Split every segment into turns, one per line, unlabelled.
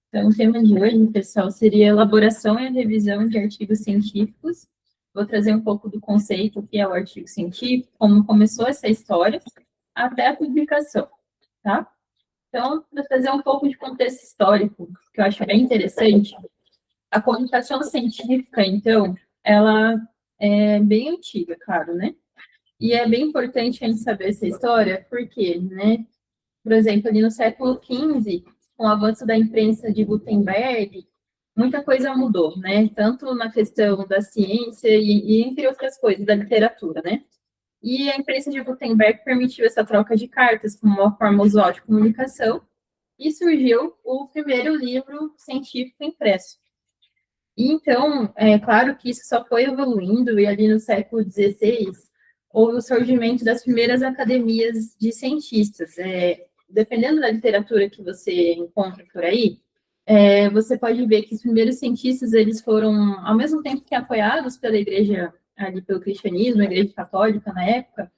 Então, o tema de hoje, pessoal, seria elaboração e revisão de artigos científicos. Vou trazer um pouco do conceito que é o artigo científico, como começou essa história, até a publicação, tá? Então, para trazer um pouco de contexto histórico, que eu acho bem interessante, a comunicação científica, então, ela é bem antiga, claro, né? E é bem importante a gente saber essa história, porque, né, por exemplo, ali no século XV, com o avanço da imprensa de Gutenberg, muita coisa mudou, né? Tanto na questão da ciência e entre outras coisas, da literatura, né? E a imprensa de Gutenberg permitiu essa troca de cartas como uma forma usual de comunicação, e surgiu o primeiro livro científico impresso. E então, é claro que isso só foi evoluindo, e ali no século XVI, houve o surgimento das primeiras academias de cientistas. Dependendo da literatura que você encontra por aí, você pode ver que os primeiros cientistas, eles foram, ao mesmo tempo que apoiados pela igreja, ali pelo cristianismo, a igreja católica na época,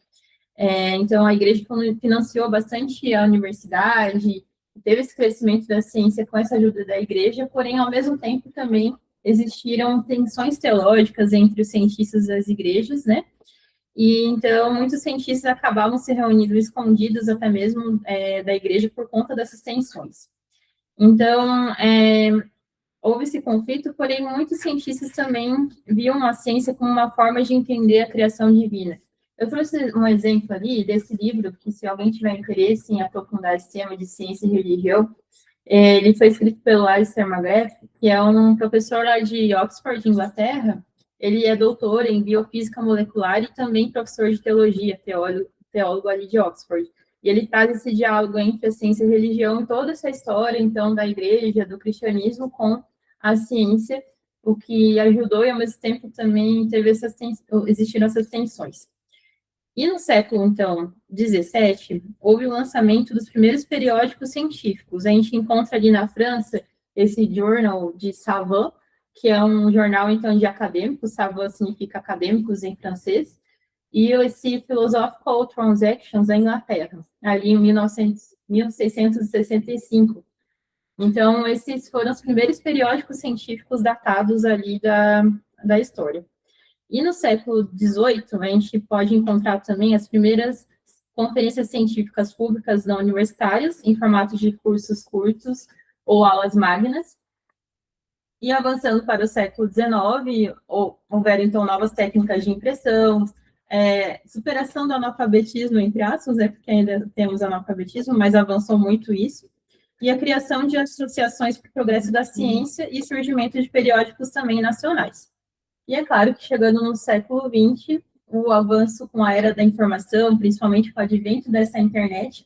então a igreja financiou bastante a universidade, teve esse crescimento da ciência com essa ajuda da igreja, porém, ao mesmo tempo, também existiram tensões teológicas entre os cientistas das igrejas, né? E então muitos cientistas acabavam se reunindo escondidos até mesmo da igreja por conta dessas tensões. Então, houve esse conflito, porém muitos cientistas também viam a ciência como uma forma de entender a criação divina. Eu trouxe um exemplo ali desse livro, que se alguém tiver interesse em aprofundar esse tema de ciência e religião, ele foi escrito pelo Alistair McGrath, que é um professor lá de Oxford, Inglaterra. Ele é doutor em biofísica molecular e também professor de teologia, teólogo ali de Oxford. E ele traz esse diálogo entre a ciência e a religião e toda essa história, então, da igreja, do cristianismo com a ciência, o que ajudou e, ao mesmo tempo, também existiram essas tensões. E no século, então, 17, houve o lançamento dos primeiros periódicos científicos. A gente encontra ali na França esse Journal de Savant, que é um jornal, então, de acadêmicos. Savant significa acadêmicos em francês. E esse Philosophical Transactions da Inglaterra, ali em 1665. Então, esses foram os primeiros periódicos científicos datados ali da história. E no século XVIII, a gente pode encontrar também as primeiras conferências científicas públicas não universitárias, em formato de cursos curtos ou aulas magnas. E avançando para o século XIX, houveram, então, novas técnicas de impressão, superação do analfabetismo, entre aspas, porque ainda temos analfabetismo, mas avançou muito isso, e a criação de associações para o progresso da ciência e surgimento de periódicos também nacionais. E é claro que chegando no século XX, o avanço com a era da informação, principalmente com o advento dessa internet,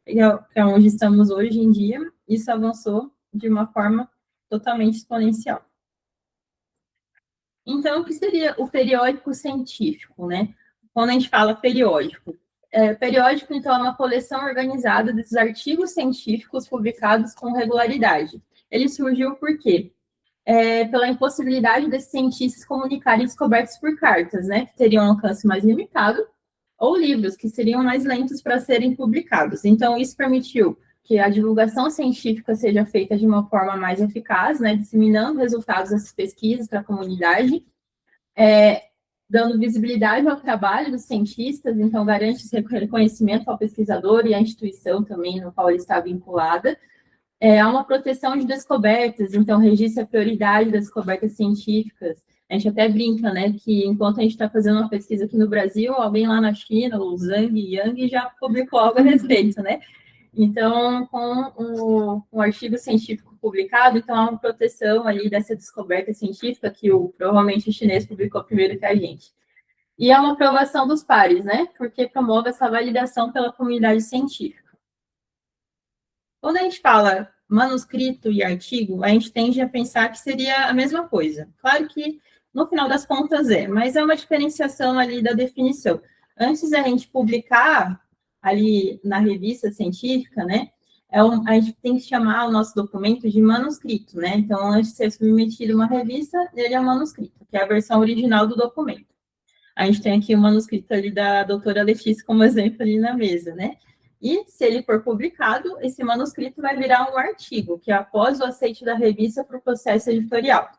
que é onde estamos hoje em dia, isso avançou de uma forma totalmente exponencial. Então, o que seria o periódico científico, né? Quando a gente fala periódico, periódico, então, é uma coleção organizada desses artigos científicos publicados com regularidade. Ele surgiu por quê? Pela impossibilidade desses cientistas comunicarem descobertas por cartas, né, que teriam um alcance mais limitado, ou livros, que seriam mais lentos para serem publicados. Então, isso permitiu que a divulgação científica seja feita de uma forma mais eficaz, né, disseminando resultados dessas pesquisas para a comunidade, dando visibilidade ao trabalho dos cientistas, então garante esse reconhecimento ao pesquisador e à instituição também no qual ele está vinculada. Há uma proteção de descobertas, então registra a prioridade das descobertas científicas. A gente até brinca, né, que enquanto a gente está fazendo uma pesquisa aqui no Brasil, alguém lá na China, o Zhang Yang, já publicou algo a respeito, né? Então, com o artigo científico publicado, então há uma proteção ali dessa descoberta científica que provavelmente o chinês publicou primeiro que a gente. E há uma aprovação dos pares, né? Porque promove essa validação pela comunidade científica. Quando a gente fala manuscrito e artigo, a gente tende a pensar que seria a mesma coisa. Claro que, no final das contas, mas é uma diferenciação ali da definição. Antes da gente publicar ali na revista científica, né, a gente tem que chamar o nosso documento de manuscrito, né? Então, antes de ser submetido uma revista, ele é um manuscrito, que é a versão original do documento. A gente tem aqui o manuscrito ali da doutora Letícia como exemplo ali na mesa, né? E, se ele for publicado, esse manuscrito vai virar um artigo, que é após o aceite da revista para o processo editorial.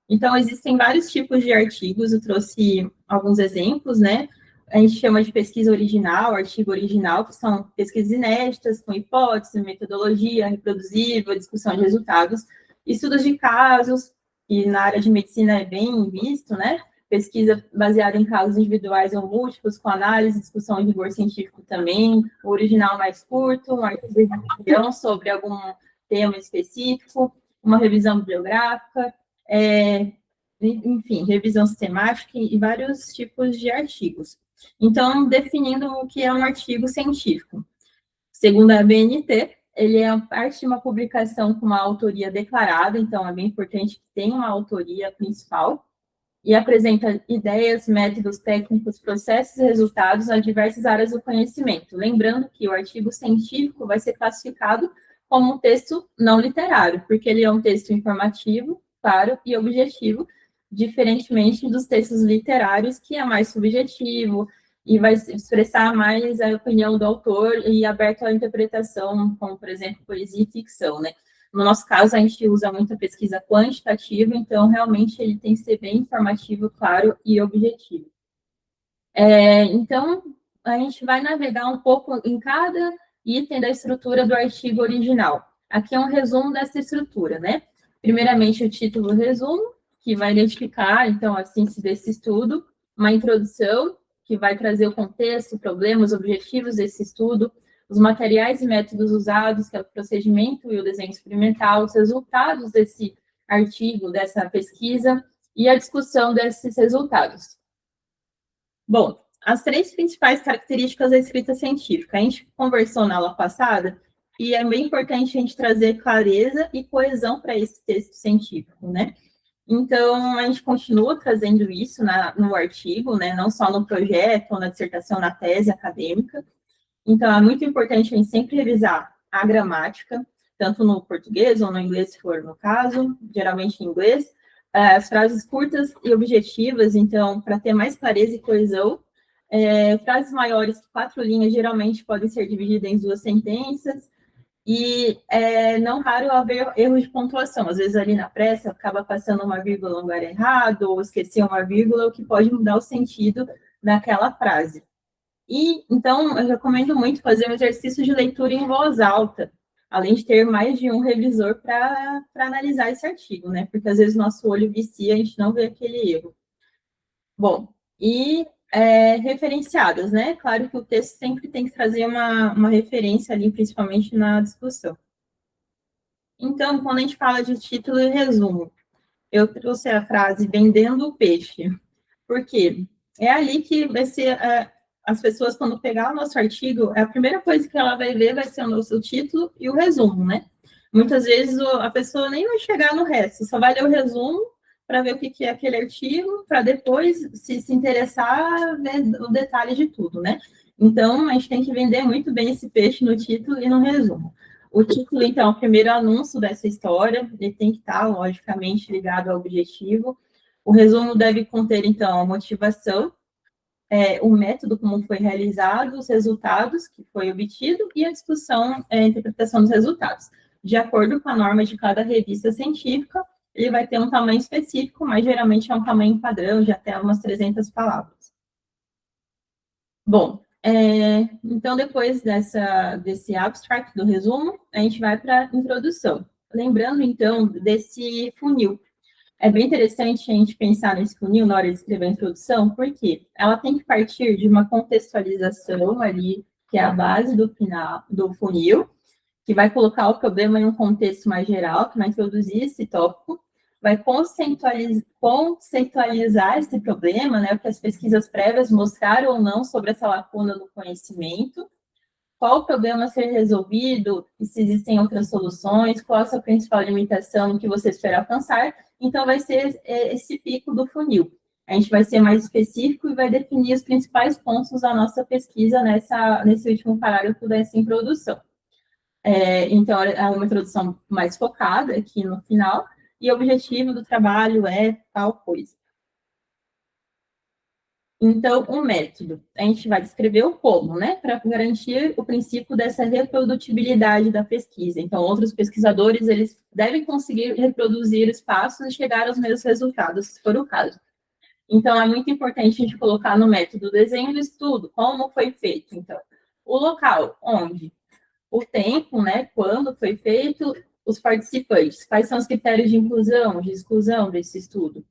Então, existem vários tipos de artigos, eu trouxe alguns exemplos, né? A gente chama de pesquisa original, artigo original, que são pesquisas inéditas, com hipótese, metodologia, reproduzível, discussão de resultados, estudos de casos, que na área de medicina é bem visto, né? Pesquisa baseada em casos individuais ou múltiplos, com análise, discussão de rigor científico também, o original mais curto, um artigo de revisão sobre algum tema específico, uma revisão bibliográfica, enfim, revisão sistemática e vários tipos de artigos. Então, definindo o que é um artigo científico. Segundo a ABNT, ele é parte de uma publicação com uma autoria declarada, então é bem importante que tenha uma autoria principal, e apresenta ideias, métodos, técnicos, processos e resultados a diversas áreas do conhecimento. Lembrando que o artigo científico vai ser classificado como um texto não literário, porque ele é um texto informativo, claro e objetivo, diferentemente dos textos literários, que é mais subjetivo e vai expressar mais a opinião do autor e aberto à interpretação, como, por exemplo, poesia e ficção, né? No nosso caso, a gente usa muita pesquisa quantitativa, então, realmente, ele tem que ser bem informativo, claro e objetivo. Então, a gente vai navegar um pouco em cada item da estrutura do artigo original. Aqui é um resumo dessa estrutura, né? Primeiramente, o título resumo, que vai identificar, então, a síntese desse estudo, uma introdução, que vai trazer o contexto, problemas, objetivos desse estudo, os materiais e métodos usados, que é o procedimento e o desenho experimental, os resultados desse artigo, dessa pesquisa, e a discussão desses resultados. Bom, as 3 principais características da escrita científica. A gente conversou na aula passada, e é bem importante a gente trazer clareza e coesão para esse texto científico, né? Então, a gente continua trazendo isso no artigo, né? Não só no projeto, ou na dissertação, na tese acadêmica. Então, é muito importante a gente sempre revisar a gramática, tanto no português ou no inglês, se for no caso, geralmente em inglês, as frases curtas e objetivas, então, para ter mais clareza e coesão, frases maiores que 4 linhas geralmente podem ser divididas em 2 sentenças, e não raro haver erros de pontuação. Às vezes, ali na pressa, acaba passando uma vírgula no lugar errado, ou esquecer uma vírgula, o que pode mudar o sentido daquela frase. E, então, eu recomendo muito fazer um exercício de leitura em voz alta, além de ter mais de um revisor para analisar esse artigo, né? Porque, às vezes, nosso olho vicia, a gente não vê aquele erro. Bom, e referenciadas, né? Claro que o texto sempre tem que trazer uma referência ali, principalmente na discussão. Então, quando a gente fala de título e resumo, eu trouxe a frase vendendo o peixe, porque é ali que vai ser as pessoas, quando pegar o nosso artigo, a primeira coisa que ela vai ver vai ser o nosso título e o resumo, né? Muitas vezes a pessoa nem vai chegar no resto, só vai ler o resumo para ver o que é aquele artigo, para depois, se interessar, ver o detalhe de tudo, né? Então, a gente tem que vender muito bem esse peixe no título e no resumo. O título, então, é o primeiro anúncio dessa história, ele tem que estar, logicamente, ligado ao objetivo. O resumo deve conter, então, a motivação, o método como foi realizado, os resultados que foi obtido e a discussão, a interpretação dos resultados. De acordo com a norma de cada revista científica, ele vai ter um tamanho específico, mas geralmente é um tamanho padrão de até umas 300 palavras. Bom, então depois desse abstract, do resumo, a gente vai para a introdução. Lembrando, então, desse funil. É bem interessante a gente pensar nesse funil na hora de escrever a introdução, porque ela tem que partir de uma contextualização ali, que é a base do funil, que vai colocar o problema em um contexto mais geral, que vai introduzir esse tópico, vai conceitualizar esse problema, né, o que as pesquisas prévias mostraram ou não sobre essa lacuna no conhecimento, qual o problema a ser resolvido, e se existem outras soluções, qual a sua principal limitação que você espera alcançar. Então, vai ser esse pico do funil. A gente vai ser mais específico e vai definir os principais pontos da nossa pesquisa nesse último parágrafo dessa introdução. Então, é uma introdução mais focada aqui no final, e o objetivo do trabalho é tal coisa. Então, o método, a gente vai descrever o como, né, para garantir o princípio dessa reprodutibilidade da pesquisa. Então, outros pesquisadores, eles devem conseguir reproduzir os passos e chegar aos mesmos resultados, se for o caso. Então, é muito importante a gente colocar no método desenho do estudo, como foi feito. Então, o local, onde, o tempo, né, quando foi feito, os participantes, quais são os critérios de inclusão, de exclusão desse estudo,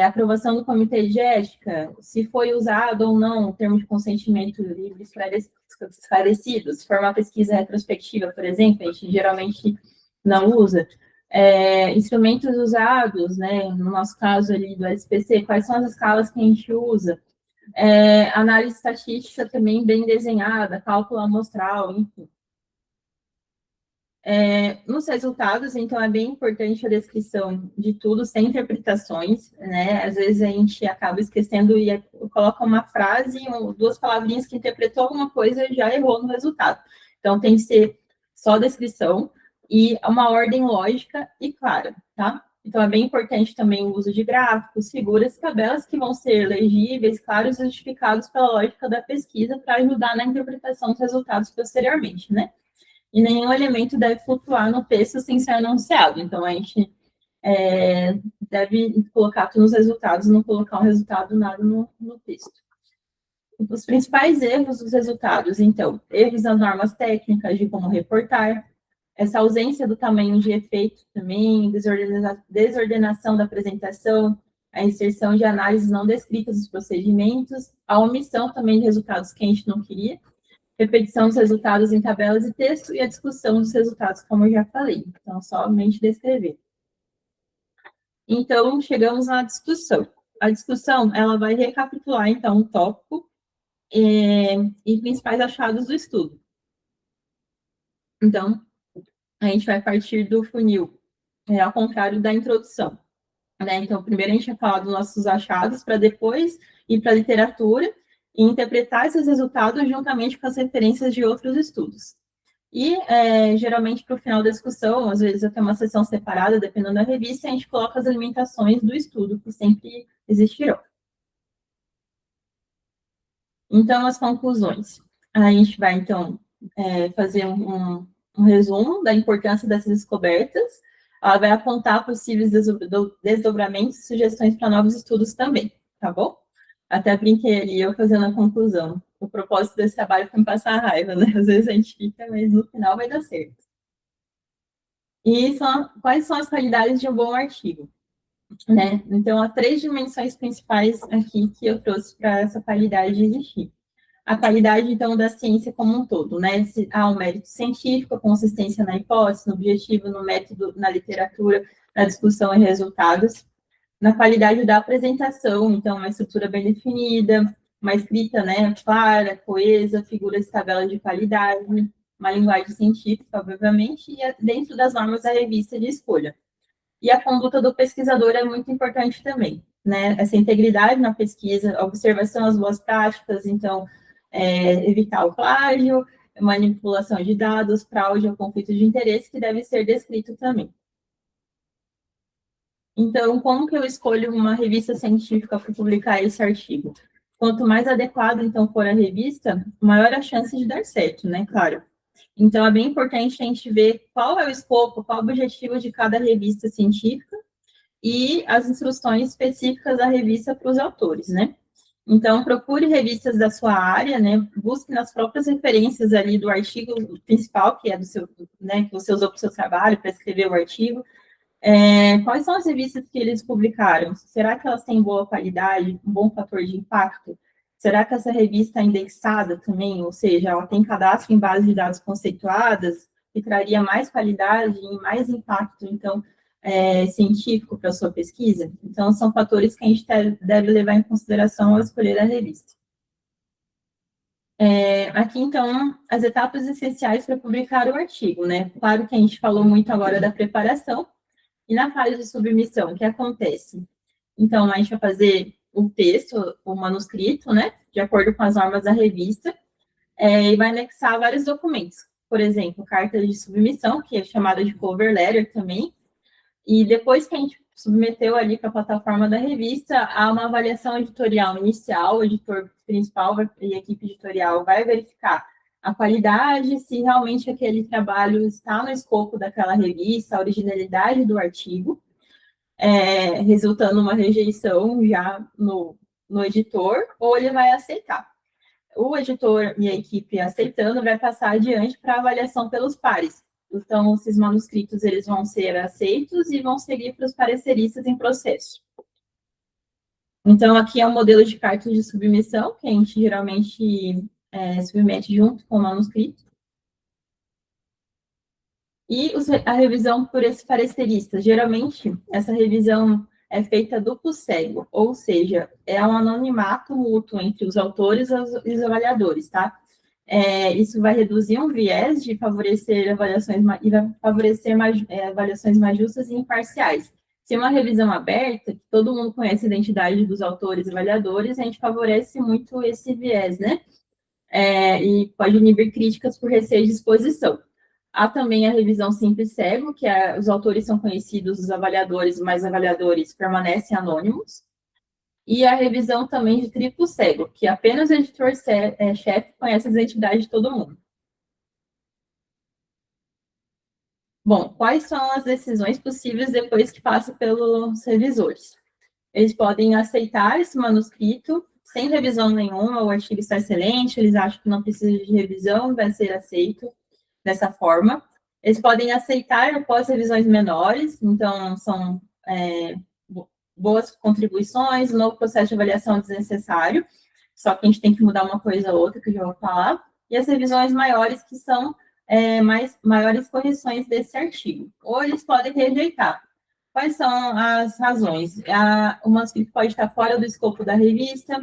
aprovação do comitê de ética, se foi usado ou não o termo de consentimento livre esclarecido, se for uma pesquisa retrospectiva, por exemplo, a gente geralmente não usa. Instrumentos usados, né, no nosso caso ali do SPC, quais são as escalas que a gente usa, análise estatística também bem desenhada, cálculo amostral, enfim. Nos resultados, então, é bem importante a descrição de tudo, sem interpretações, né? Às vezes a gente acaba esquecendo e coloca uma frase, duas palavrinhas que interpretou alguma coisa e já errou no resultado. Então, tem que ser só descrição e uma ordem lógica e clara, tá? Então, é bem importante também o uso de gráficos, figuras e tabelas que vão ser legíveis, claros e justificados pela lógica da pesquisa para ajudar na interpretação dos resultados posteriormente, né? E nenhum elemento deve flutuar no texto sem ser anunciado. Então, a gente deve colocar todos os resultados, não colocar um resultado nada no texto. Os principais erros dos resultados, então, erros nas normas técnicas de como reportar, essa ausência do tamanho de efeito também, desordenação da apresentação, a inserção de análises não descritas dos procedimentos, a omissão também de resultados que a gente não queria, repetição dos resultados em tabelas e texto e a discussão dos resultados, como eu já falei. Então, somente descrever. Então, chegamos à discussão. A discussão, ela vai recapitular, então, o tópico e principais achados do estudo. Então, a gente vai partir do funil, ao contrário da introdução. Né? Então, primeiro a gente vai falar dos nossos achados, para depois ir para a literatura e interpretar esses resultados juntamente com as referências de outros estudos. E, geralmente, para o final da discussão, às vezes até uma sessão separada, dependendo da revista, a gente coloca as limitações do estudo, que sempre existirão. Então, as conclusões. A gente vai, então, fazer um resumo da importância dessas descobertas. Ela vai apontar possíveis desdobramentos e sugestões para novos estudos também, tá bom? Até brinquei ali, eu fazendo a conclusão. O propósito desse trabalho foi me passar raiva, né? Às vezes a gente fica, mas no final vai dar certo. E quais são as qualidades de um bom artigo? Né? Então, há 3 dimensões principais aqui que eu trouxe para essa qualidade existir. A qualidade, então, da ciência como um todo, né? Há um mérito científico, a consistência na hipótese, no objetivo, no método, na literatura, na discussão e resultados. Na qualidade da apresentação, então, uma estrutura bem definida, uma escrita, né, clara, coesa, figuras e tabelas de qualidade, uma linguagem científica, obviamente, e dentro das normas da revista de escolha. E a conduta do pesquisador é muito importante também, né? Essa integridade na pesquisa, observação às boas práticas, então, evitar o plágio, manipulação de dados, fraude ou conflito de interesse, que deve ser descrito também. Então, como que eu escolho uma revista científica para publicar esse artigo? Quanto mais adequado, então, for a revista, maior a chance de dar certo, né? Claro. Então, é bem importante a gente ver qual é o escopo, qual é o objetivo de cada revista científica e as instruções específicas da revista para os autores, né? Então, procure revistas da sua área, né? Busque nas próprias referências ali do artigo principal, que é do seu, né, que você usou para o seu trabalho, para escrever o artigo. Quais são as revistas que eles publicaram? Será que elas têm boa qualidade, um bom fator de impacto? Será que essa revista é indexada também? Ou seja, ela tem cadastro em base de dados conceituadas, que traria mais qualidade e mais impacto, então, científico para a sua pesquisa? Então, são fatores que a gente deve levar em consideração ao escolher a revista. Aqui, então, as etapas essenciais para publicar o artigo, né? Claro que a gente falou muito agora da preparação, e na fase de submissão, o que acontece? Então, a gente vai fazer o texto, o manuscrito, né, de acordo com as normas da revista, e vai anexar vários documentos. Por exemplo, carta de submissão, que é chamada de cover letter também, e depois que a gente submeteu ali para a plataforma da revista a uma avaliação editorial inicial, o editor principal e a equipe editorial vai verificar a qualidade, se realmente aquele trabalho está no escopo daquela revista, a originalidade do artigo, resultando numa rejeição já no editor, ou ele vai aceitar. O editor e a equipe aceitando vai passar adiante para avaliação pelos pares. Então, esses manuscritos eles vão ser aceitos e vão seguir para os pareceristas em processo. Então, aqui é um modelo de cartas de submissão, que a gente geralmente submete junto com o manuscrito. E a revisão por esses pareceristas. Geralmente, essa revisão é feita duplo cego, ou seja, é um anonimato mútuo entre os autores e os avaliadores, tá? Isso vai reduzir um viés de favorecer avaliações e vai favorecer avaliações mais justas e imparciais. Se uma revisão aberta, que todo mundo conhece a identidade dos autores e avaliadores, a gente favorece muito esse viés, né? E pode inibir críticas por receio de exposição. Há também a revisão simples cego, que os autores são conhecidos, os avaliadores, mas os avaliadores permanecem anônimos. E a revisão também de triplo cego, que apenas o editor-chefe conhece a identidade de todo mundo. Bom, quais são as decisões possíveis depois que passa pelos revisores? Eles podem aceitar esse manuscrito sem revisão nenhuma, o artigo está excelente, eles acham que não precisa de revisão, vai ser aceito dessa forma. Eles podem aceitar após revisões menores, então são boas contribuições, um novo processo de avaliação desnecessário, só que a gente tem que mudar uma coisa ou outra, que eu já vou falar, e as revisões maiores, que são maiores correções desse artigo. Ou eles podem rejeitar. Quais são as razões? O manuscrito pode estar fora do escopo da revista,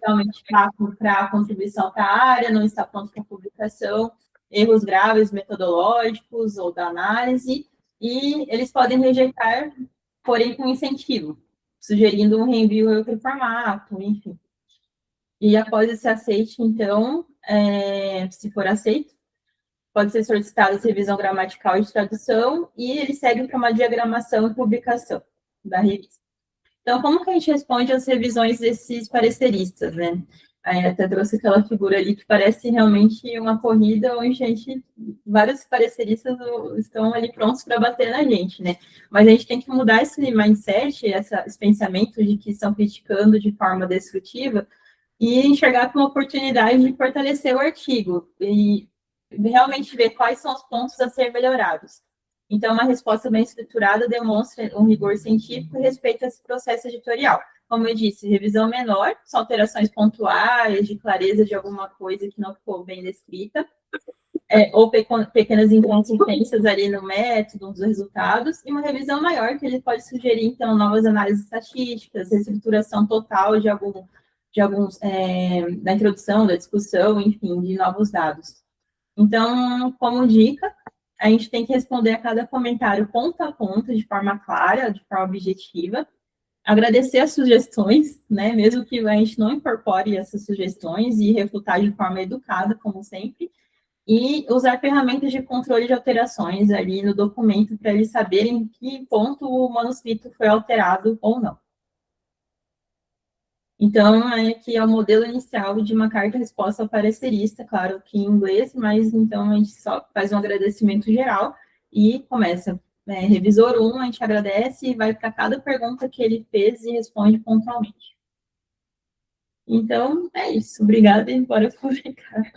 realmente fraco para a contribuição para a área, não está pronto para publicação, erros graves metodológicos ou da análise, e eles podem rejeitar, porém com incentivo, sugerindo um reenvio em outro formato, enfim. E após esse aceite, então, se for aceito, pode ser solicitada a revisão gramatical e de tradução, e eles seguem para uma diagramação e publicação da revista. Então, como que a gente responde às revisões desses pareceristas, né? Até trouxe aquela figura ali que parece realmente uma corrida onde vários pareceristas estão ali prontos para bater na gente, né? Mas a gente tem que mudar esse mindset, esse pensamento de que estão criticando de forma destrutiva e enxergar como uma oportunidade de fortalecer o artigo e realmente ver quais são os pontos a ser melhorados. Então, uma resposta bem estruturada demonstra um rigor científico e respeita esse processo editorial. Como eu disse, revisão menor, são alterações pontuais, de clareza de alguma coisa que não ficou bem descrita, ou pequenas inconsistências ali no método, nos resultados, e uma revisão maior, que ele pode sugerir, então, novas análises estatísticas, reestruturação total de alguns da introdução, da discussão, enfim, de novos dados. Então, como dica, a gente tem que responder a cada comentário ponto a ponto, de forma clara, de forma objetiva, agradecer as sugestões, né, mesmo que a gente não incorpore essas sugestões e refutar de forma educada, como sempre, e usar ferramentas de controle de alterações ali no documento para eles saberem em que ponto o manuscrito foi alterado ou não. Então, aqui é o modelo inicial de uma carta-resposta ao parecerista, claro que em inglês, mas então a gente só faz um agradecimento geral e começa. Revisor 1, a gente agradece e vai para cada pergunta que ele fez e responde pontualmente. Então, é isso. Obrigada e bora publicar.